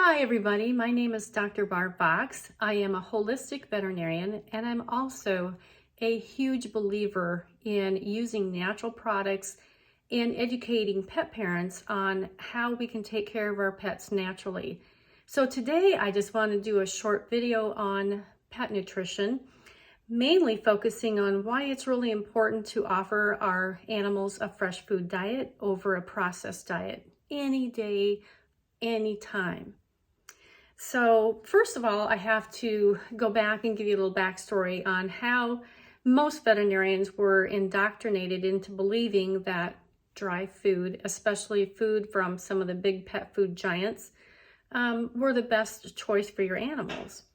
Hi everybody, my name is Dr. Barb Fox. I am a holistic veterinarian and I'm also a huge believer in using natural products and educating pet parents on how we can take care of our pets naturally. So today I just want to do a short video on pet nutrition, mainly focusing on why it's really important to offer our animals a fresh food diet over a processed diet any day, anytime. So first of all, I have to go back and give you a little backstory on how most veterinarians were indoctrinated into believing that dry food, especially food from some of the big pet food giants, were the best choice for your animals.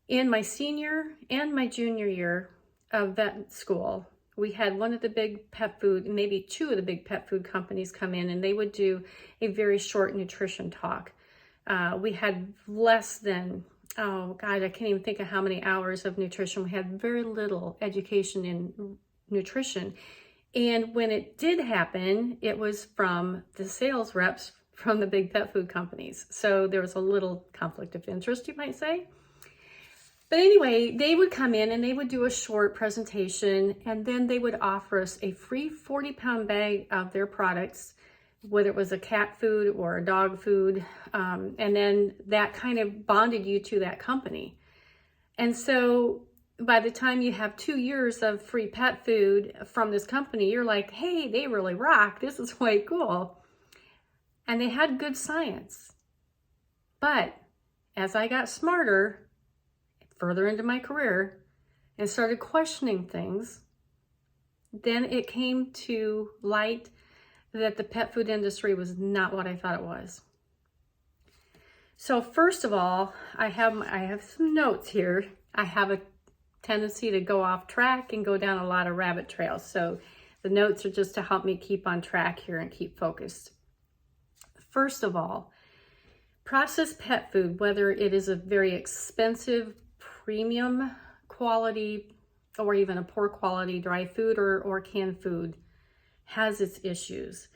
In my senior and my junior year of vet school, we had one of the big pet food, maybe two of the big pet food companies come in, and they would do a very short nutrition talk. We had less than, oh God, I can't even think of how many hours of nutrition. We had very little education in nutrition. And when it did happen, it was from the sales reps from the big pet food companies. So there was a little conflict of interest, you might say. But anyway, they would come in and they would do a short presentation, and then they would offer us a free 40-pound bag of their products, whether it was a cat food or a dog food, and then that kind of bonded you to that company. And so by the time you have 2 years of free pet food from this company, you're like, hey, they really rock. This is way cool. And they had good science. But as I got smarter, further into my career, and started questioning things, then it came to light that the pet food industry was not what I thought it was. So first of all, I have some notes here. I have a tendency to go off track and go down a lot of rabbit trails. So the notes are just to help me keep on track here and keep focused. First of all, processed pet food, whether it is a very expensive premium quality or even a poor quality dry food or canned food, has its issues.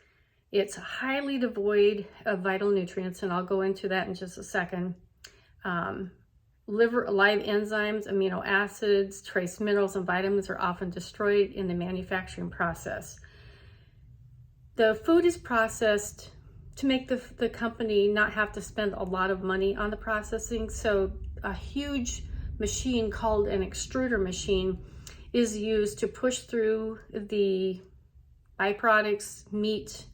It's highly devoid of vital nutrients, and I'll go into that in just a second. Live enzymes, amino acids, trace minerals, and vitamins are often destroyed in the manufacturing process. The food is processed to make the company not have to spend a lot of money on the processing. So a huge machine called an extruder machine is used to push through the byproducts, meat,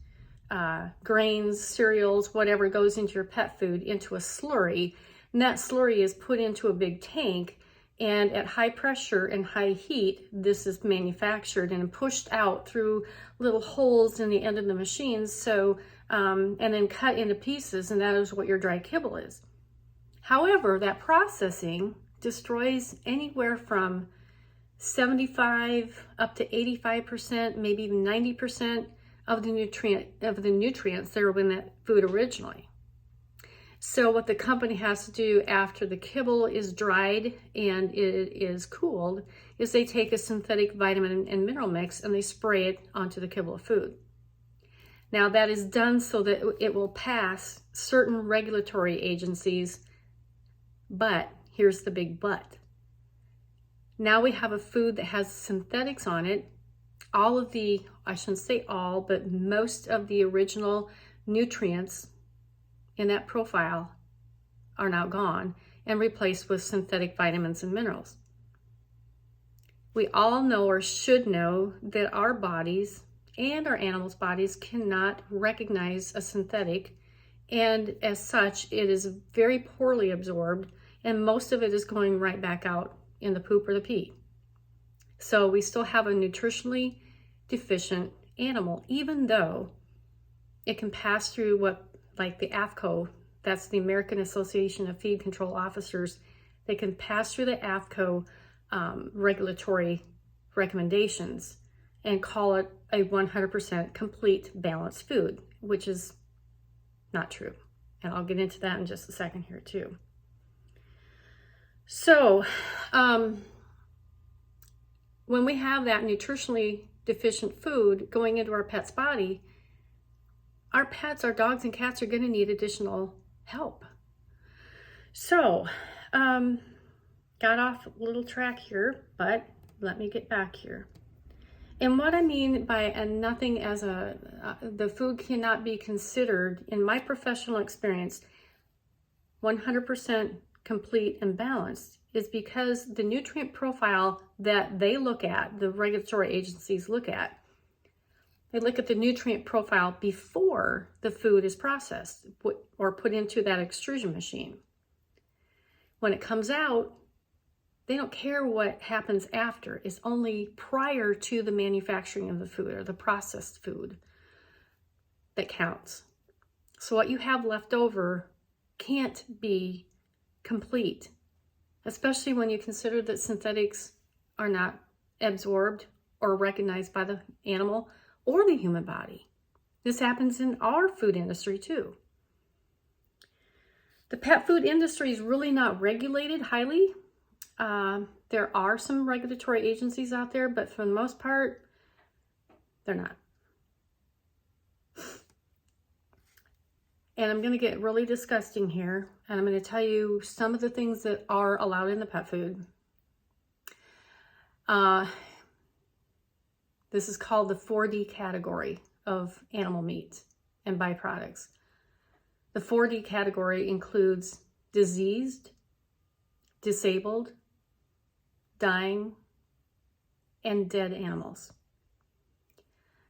grains, cereals, whatever goes into your pet food, into a slurry. And that slurry is put into a big tank, and at high pressure and high heat, this is manufactured and pushed out through little holes in the end of the machines, so and then cut into pieces, and that is what your dry kibble is. However, that processing destroys anywhere from 75 up to 85%, maybe even 90% of the nutrients that were in that food originally. So what the company has to do after the kibble is dried and it is cooled is they take a synthetic vitamin and mineral mix and they spray it onto the kibble of food. Now that is done so that it will pass certain regulatory agencies, but here's the big but. Now we have a food that has synthetics on it. All of the, I shouldn't say all, but most of the original nutrients in that profile are now gone and replaced with synthetic vitamins and minerals. We all know or should know that our bodies and our animals' bodies cannot recognize a synthetic, and as such, it is very poorly absorbed, and most of it is going right back out in the poop or the pee. So we still have a nutritionally deficient animal, even though it can pass through like the AAFCO, that's the American Association of Feed Control Officers, they can pass through the AAFCO regulatory recommendations and call it a 100% complete balanced food, which is not true. And I'll get into that in just a second here too. So when we have that nutritionally deficient food going into our pet's body, our pets, our dogs and cats, are going to need additional help. So, got off a little track here, but let me get back here. And what I mean by nothing as the food cannot be considered, in my professional experience, 100% complete and balanced, is because the nutrient profile that they look at, the regulatory agencies look at, they look at the nutrient profile before the food is processed or put into that extrusion machine. When it comes out, they don't care what happens after. It's only prior to the manufacturing of the food or the processed food that counts. So what you have left over can't be complete, especially when you consider that synthetics are not absorbed or recognized by the animal or the human body. This happens in our food industry too. The pet food industry is really not regulated highly. There are some regulatory agencies out there, but for the most part, they're not. And I'm going to get really disgusting here, and I'm going to tell you some of the things that are allowed in the pet food. This is called the 4D category of animal meat and byproducts. The 4D category includes diseased, disabled, dying, and dead animals.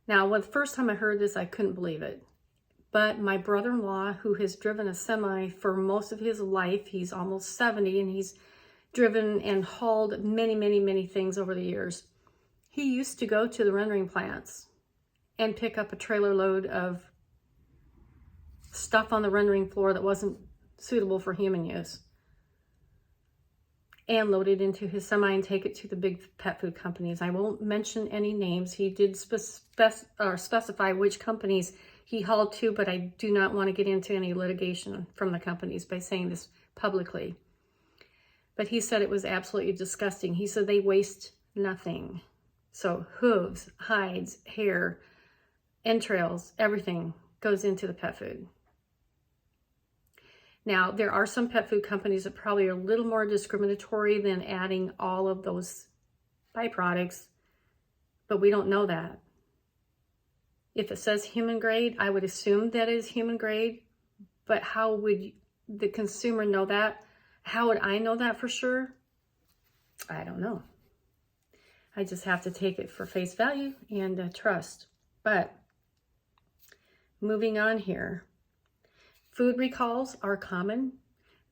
Now, the first time I heard this, I couldn't believe it. But my brother-in-law, who has driven a semi for most of his life, he's almost 70, and he's driven and hauled many, many, many things over the years. He used to go to the rendering plants and pick up a trailer load of stuff on the rendering floor that wasn't suitable for human use and load it into his semi and take it to the big pet food companies. I won't mention any names. He did specify which companies he hauled to, but I do not want to get into any litigation from the companies by saying this publicly. But he said it was absolutely disgusting. He said they waste nothing. So hooves, hides, hair, entrails, everything goes into the pet food. Now, there are some pet food companies that probably are a little more discriminatory than adding all of those byproducts, but we don't know that. If it says human grade, I would assume that is human grade, but how would the consumer know that? How would I know that for sure? I don't know. I just have to take it for face value and trust. But moving on here. Food recalls are common.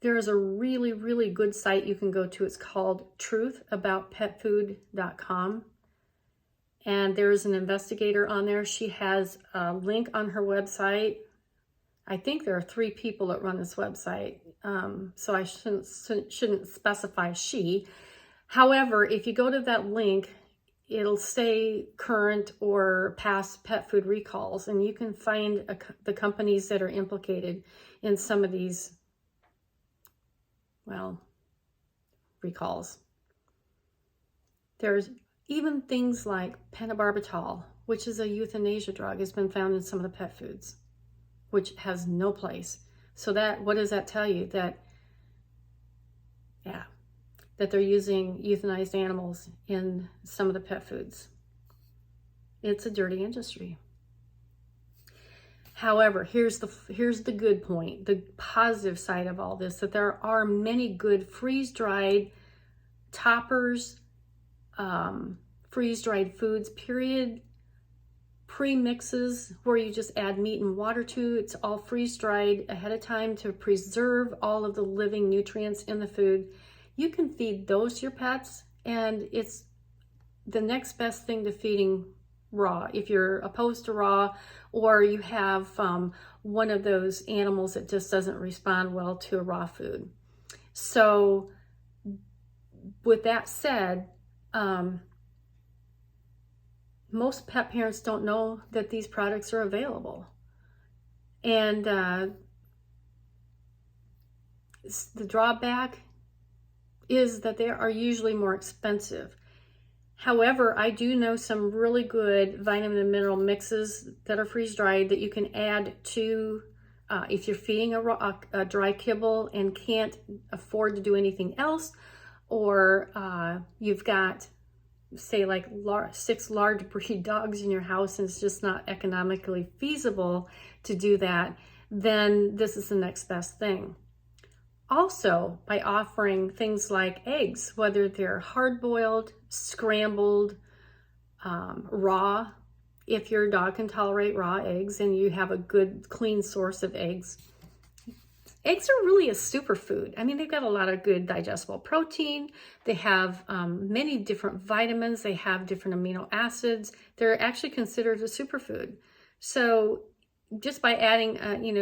There is a really, really good site you can go to. It's called truthaboutpetfood.com. And there's an investigator on there. She has a link on her website. I think there are 3 people that run this website. So I shouldn't specify she. However, if you go to that link, it'll say current or past pet food recalls, and you can find the companies that are implicated in some of these, well, recalls. There's even things like pentobarbital, which is a euthanasia drug, has been found in some of the pet foods, which has no place. So what does that tell you? That they're using euthanized animals in some of the pet foods. It's a dirty industry. However, here's the good point, the positive side of all this, that there are many good freeze-dried toppers, freeze-dried foods, period, pre-mixes where you just add meat and water to. It's all freeze-dried ahead of time to preserve all of the living nutrients in the food. You can feed those to your pets, and it's the next best thing to feeding raw. If you're opposed to raw, or you have one of those animals that just doesn't respond well to a raw food. So with that said, most pet parents don't know that these products are available. And the drawback is that they are usually more expensive. However, I do know some really good vitamin and mineral mixes that are freeze-dried that you can add to If you're feeding a dry kibble and can't afford to do anything else, or you've got, say, like 6 large breed dogs in your house and it's just not economically feasible to do that, then this is the next best thing. Also, by offering things like eggs, whether they're hard-boiled, scrambled, raw, if your dog can tolerate raw eggs and you have a good, clean source of eggs. Eggs are really a superfood. I mean, they've got a lot of good digestible protein. They have many different vitamins. They have different amino acids. They're actually considered a superfood. So just by adding,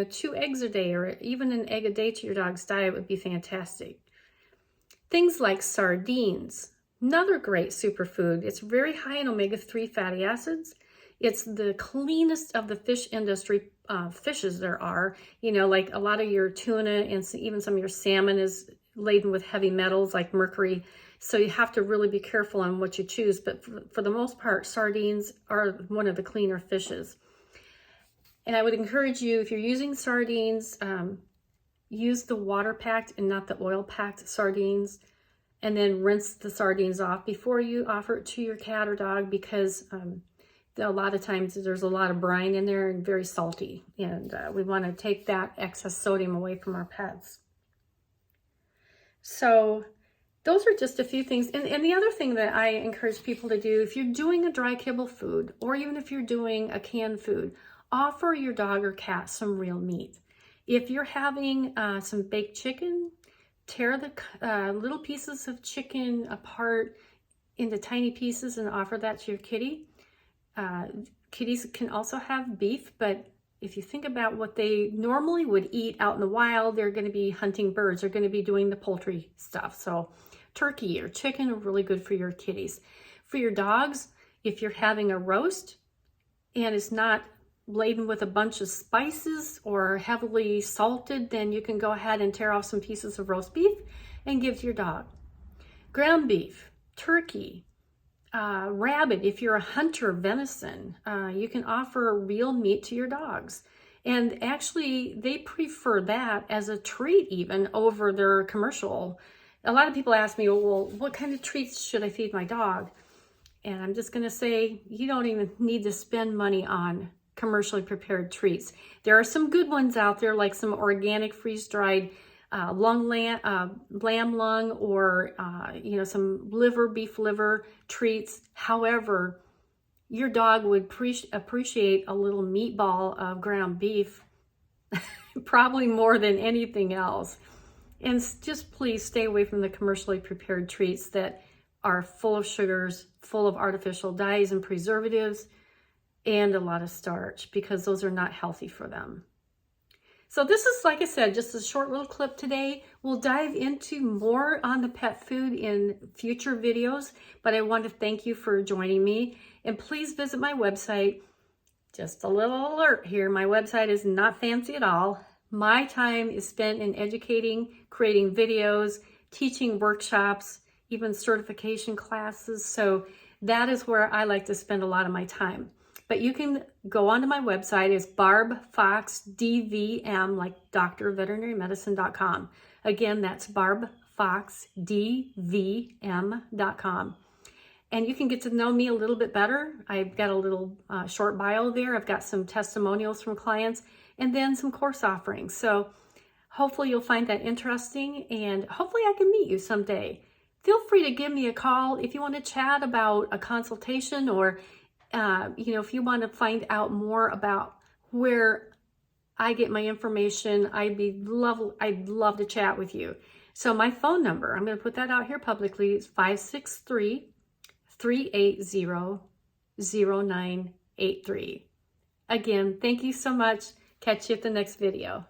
2 eggs a day or even an egg a day to your dog's diet would be fantastic. Things like sardines, another great superfood. It's very high in omega-3 fatty acids. It's the cleanest of the fish industry fishes there are. Like a lot of your tuna and even some of your salmon is laden with heavy metals like mercury. So you have to really be careful on what you choose. But for the most part, sardines are one of the cleaner fishes. And I would encourage you, if you're using sardines, use the water-packed and not the oil-packed sardines. And then rinse the sardines off before you offer it to your cat or dog, because a lot of times there's a lot of brine in there and very salty, and we want to take that excess sodium away from our pets. So those are just a few things. And the other thing that I encourage people to do, if you're doing a dry kibble food, or even if you're doing a canned food, offer your dog or cat some real meat. If you're having some baked chicken, tear the little pieces of chicken apart into tiny pieces and offer that to your kitty. Kitties can also have beef, but if you think about what they normally would eat out in the wild, they're going to be hunting birds. They're going to be doing the poultry stuff. So turkey or chicken are really good for your kitties. For your dogs, if you're having a roast and it's not laden with a bunch of spices or heavily salted, then you can go ahead and tear off some pieces of roast beef and give to your dog. Ground beef, turkey, rabbit, if you're a hunter, venison, you can offer real meat to your dogs. And actually, they prefer that as a treat even over their commercial. A lot of people ask me, well, what kind of treats should I feed my dog? And I'm just going to say, you don't even need to spend money on commercially prepared treats. There are some good ones out there, like some organic freeze-dried lamb lung, or some beef liver treats. However, your dog would appreciate a little meatball of ground beef probably more than anything else. And just please stay away from the commercially prepared treats that are full of sugars, full of artificial dyes and preservatives, and a lot of starch, because those are not healthy for them. So this is, like I said, just a short little clip today. We'll dive into more on the pet food in future videos, but I want to thank you for joining me. And please visit my website. Just a little alert here, my website is not fancy at all. My time is spent in educating, creating videos, teaching workshops, even certification classes. So that is where I like to spend a lot of my time. But you can go onto my website. It's Barb Fox DVM, like drveterinarymedicine.com. Again, that's Barb Fox DVM.com. And you can get to know me a little bit better. I've got a little short bio there. I've got some testimonials from clients and then some course offerings. So hopefully you'll find that interesting, and hopefully I can meet you someday. Feel free to give me a call if you want to chat about a consultation, or if you want to find out more about where I get my information. I'd love to chat with you. So my phone number, I'm going to put that out here publicly. It's 563-380-0983. Again, thank you so much. Catch you at the next video.